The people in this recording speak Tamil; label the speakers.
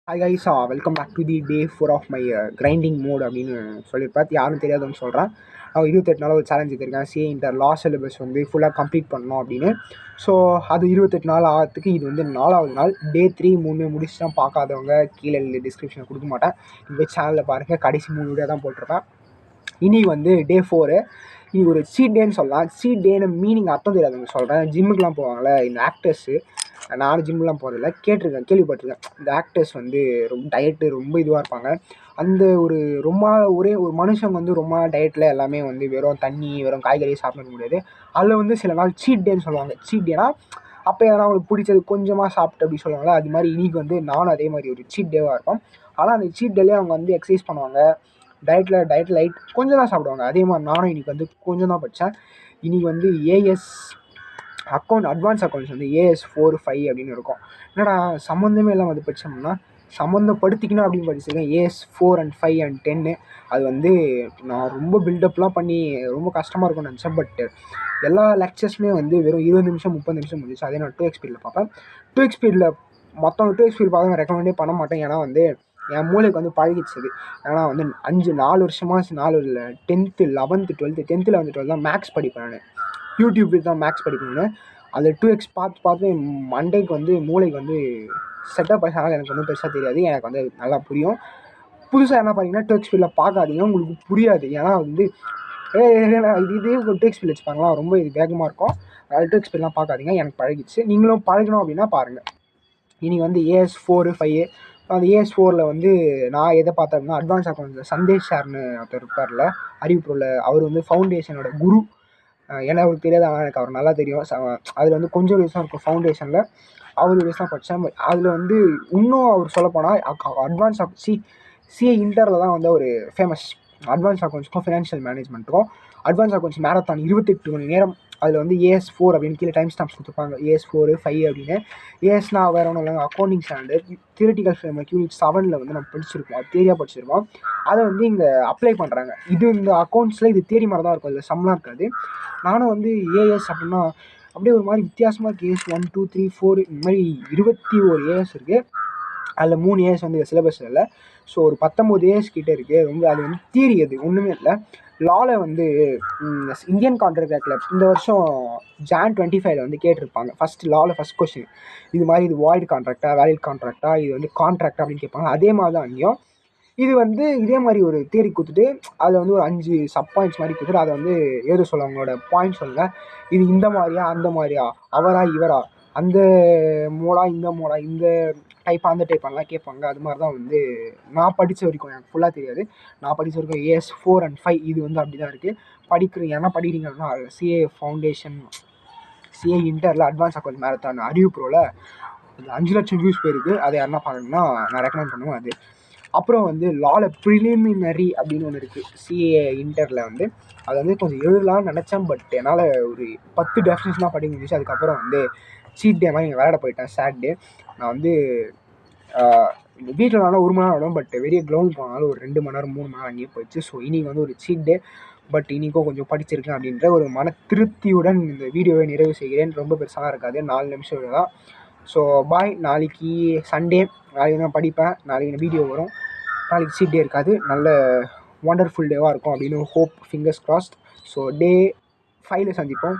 Speaker 1: Hi guys, welcome back to the day 4 of my grinding mode அப்படின்னு சொல்லியிருப்பேன். யாரும் தெரியாதுன்னு சொல்கிறேன். 28 நாள் ஒரு சேலஞ்ச் எடுத்திருக்கேன். சிஏ இன்டர் லா சிலபஸ் வந்து ஃபுல்லாக கம்ப்ளீட் பண்ணணும் அப்படின்னு. ஸோ அது 28 நாள் ஆகிறதுக்கு இது வந்து 4வது நாள். டே 3 3 முடிச்சு தான் பார்க்காதவங்க கீழே டிஸ்கிரிப்ஷனில் கொடுக்க மாட்டேன். இந்த சேனலில் பாருங்கள், கடைசி 3 வீடியோ தான் போட்டிருப்பேன். இன்றைக்கி வந்து டே 4. இன்றைக்கி ஒரு சீட் டேன்னு சொல்லலாம். சீட் டேன்னு மீனிங் அர்த்தம் தெரியாதுன்னு சொல்கிறேன். ஜிம்முக்கெலாம் போவாங்களே இந்த ஆக்டர்ஸு, நானும் ஜிம்லாம் போகிறதில்ல, கேள்விப்பட்டிருக்கேன். இந்த ஆக்டர்ஸ் வந்து ரொம்ப டயட்டு ரொம்ப இதுவாக இருப்பாங்க. அந்த ஒரு ரொம்ப ஒரே ஒரு மனுஷங்க வந்து ரொம்ப டயட்டில் எல்லாமே வந்து வெறும் தண்ணி வெறும் காய்கறி சாப்பிட முடியாது. அதில் வந்து சில நாள் சீட் டேன்னு சொல்லுவாங்க. சீட் டேனா அப்போ எதனா அவங்களுக்கு பிடிச்சது கொஞ்சமாக சாப்பிட்டு அப்படி சொல்லுவாங்களே, அது மாதிரி இன்றைக்கி வந்து நானும் அதே மாதிரி ஒரு சீட் டேவாக இருக்கும். ஆனால் அந்த சீட் டேலேயே அவங்க வந்து எக்ஸசைஸ் பண்ணுவாங்க. டயட்டில் லைட் கொஞ்சம் தான் சாப்பிடுவாங்க. அதே மாதிரி நானும் இன்றைக்கி வந்து கொஞ்சம் தான் படித்தேன். இன்றைக்கி வந்து ஏஎஸ் அட்வான்ஸ் அக்கௌண்ட்ஸ் வந்து AS 4, 5 அப்படின்னு இருக்கும். என்னடா சம்மந்தமே இல்லாமல் அது படித்தோம்னா சம்மந்தப்படுத்திக்கணும் அப்படின்னு படிச்சிருக்கேன். AS 4 and 5 and 10. அது வந்து நான் ரொம்ப பில்டப்லாம் பண்ணி ரொம்ப கஷ்டமாக இருக்கும்னு நினச்சேன். பட் எல்லா லெக்சர்ஸுமே வந்து வெறும் 20 நிமிஷம் 30 நிமிஷம் முடிச்சு. அதே நான் 2x ஸ்பீடில் பார்ப்பேன். 2x ஸ்பீடில் மொத்தம் 2x ஸ்பீட் பார்க்க நான் ரெக்கமெண்டே பண்ண மாட்டேன். ஏன்னா வந்து என் மூளைக்கு வந்து பழகிடுச்சது. ஏன்னா வந்து 4 வருஷமாக 4 இல்லை 10th 11th 12th 10th 11th 12th தான் மேக்ஸ் படிப்பேன். நான் யூடியூப் தான் மேக்ஸ் படிக்கணும்னு அதில் 2x பார்த்து மண்டைக்கு வந்து மூளைக்கு வந்து செட்டப் ஆகினால எனக்கு ஒன்றும் பெருசாக தெரியாது. எனக்கு வந்து நல்லா புரியும். புதுசாக என்ன பார்த்தீங்கன்னா 2x ஸ்பீடில் பார்க்காதீங்க, உங்களுக்கு புரியாது. ஏன்னா வந்து இதே ஒரு 2x ஸ்பீட் வச்சுப்பாங்களா, ரொம்ப இது வேகமாக இருக்கும். 2x ஸ்பீட்லாம் பார்க்காதீங்க, எனக்கு பழகிடுச்சு. நீங்களும் பழகணும் அப்படின்னா பாருங்கள். இன்றைக்கி வந்து AS 4, 5. அந்த AS 4ல் வந்து நான் எதை பார்த்தேன் அப்படின்னா அட்வான்ஸ் அக்கௌண்ட்ஸில் சந்தேஷ் சார்னு ஒருத்தர் இருப்பார்ல, அறிவிப்புள்ள. அவர் வந்து ஃபவுண்டேஷனோட குரு. ஏன்னா அவருக்கு தெரியாது, ஆனால் எனக்கு அவர் நல்லா தெரியும். அதில் வந்து கொஞ்சம் வீடியோஸ் தான் இருக்கும் ஃபவுண்டேஷனில். அவர் வீடியோஸ் தான் படித்தேன். அதில் வந்து இன்னும் அவர் சொல்லப்போனால் அட்வான்ஸ் சிஏ இன்டரில் தான் வந்து ஒரு ஃபேமஸ். அட்வான்ஸ் அக்கௌண்ட்ஸ்க்கும் ஃபினான்ஷியல் மேனேஜ்மெண்ட்டுக்கும் அட்வான்ஸ் அக்கௌண்ட்ஸ் மேரத்தான் 28 மணி நேரம். அதில் வந்து AS 4 அப்படின்னு கீழே டைம் ஸ்டாம்ப்ஸ் கொடுத்துருப்பாங்க. AS 4, 5 அப்படின்னு. ஏஎஸ்னா வேறு ஒன்றும் இல்லைங்க, accounting standard. Theoretical framework unit 7ல் வந்து நம்ம படிச்சிருக்கோம். அது தியரியாக படிச்சிருக்கோம். அதை வந்து இங்கே அப்ளை பண்ணுறாங்க. இது இந்த அக்கௌண்ட்ஸில் இது தியரி மாதிரி தான் இருக்கும். இதில் சம்லாம் இருக்காது. நானும் வந்து ஏஎஸ் அப்படின்னா அப்படியே ஒரு மாதிரி வித்தியாசமாக இருக்குது. AS 1 2 3 4 இந்த மாதிரி 21 AS இருக்குது. அதில் 3 AS வந்து சிலபஸில் இல்லை. ஸோ ஒரு 19 AS கிட்டே இருக்குது. ரொம்ப அது வந்து தியரி, அது ஒன்றுமே இல்லை. லாவில் வந்து இந்தியன் கான்ட்ராக்ட் ஆக்டில் இந்த வருஷம் Jan 25 வந்து கேட்டிருப்பாங்க. லாவில் ஃபஸ்ட் கொஸ்டின் இது மாதிரி, இது வாய்டு கான்ட்ராக்டா வேலிட் கான்ட்ராக்டா, இது வந்து கான்ட்ராக்டா அப்படின்னு கேட்பாங்க. அதே மாதிரி தான் அங்கேயும் இது வந்து இதே மாதிரி ஒரு தியரி கொடுத்துட்டு அதில் வந்து ஒரு 5 சப் பாயிண்ட்ஸ் மாதிரி கொடுத்துட்டு அதை வந்து எழுத சொல்ல, அவங்களோட பாயிண்ட் சொல்லுங்கள். இது இந்த மாதிரியா அந்த மாதிரியா, அவரா இவரா, அந்த மோடா இந்த மோடா, இந்த டைப்பாக அந்த டைப்பாலாம் கேட்பாங்க. அது மாதிரி தான் வந்து நான் படித்த வரைக்கும், எனக்கு ஃபுல்லாக தெரியாது, நான் படித்த வரைக்கும் AS 4 and 5 இது வந்து அப்படி தான் இருக்குது. ஏன்னா படிக்கிறீங்கன்னா சிஏ ஃபவுண்டேஷன், சிஏ இன்டரில் அட்வான்ஸ் அக்கௌண்ட் மேரத்தான் அறிவிப்புரோவில் 5 லட்சம் வியூஸ் போயிருக்கு. அதை யாருன்னா பார்க்கணுன்னா நான் ரெக்கமெண்ட் பண்ணுவேன். அது அப்புறம் வந்து லாவில் ப்ரிலிமினரி அப்படின்னு ஒன்று இருக்குது சிஏ இன்டரில் வந்து. அதை வந்து கொஞ்சம் எழுதலாம்னு நினச்சேன். பட் என்னால் ஒரு 10 டெஃபினேஷன் தான் படிக்க முடிஞ்சிச்சு. அதுக்கப்புறம் வந்து சீட் டே மாதிரி விளையாட போயிட்டேன். சாட்டர்டே நான் வந்து வீட்டில் நல்லா 1 மணி நேரம் ஆடும். பட் வெளியே கிரவுண்ட் போனாலும் ஒரு 2 மணி நேரம் 3 மணி நேரம் அங்கேயே போயிடுச்சு. ஸோ இன்றைக்கி வந்து ஒரு சீட் டே. பட் இன்றைக்கும் கொஞ்சம் படிச்சிருக்கேன் அப்படின்ற ஒரு மன திருப்தியுடன் இந்த வீடியோவை நிறைவு செய்கிறேன். ரொம்ப பெருசாக இருக்காது, 4 நிமிஷம் தான். So bye. நாளைக்கு சண்டே, நாளைக்கு நான் படிப்பேன். நாளைக்கு இந்த வீடியோ வரும். நாளைக்கு சீட் டே இருக்காது. நல்ல ஒண்டர்ஃபுல் டேவாக இருக்கும் அப்படின்னு hope, fingers crossed. So day 5ல் சந்திப்போம்.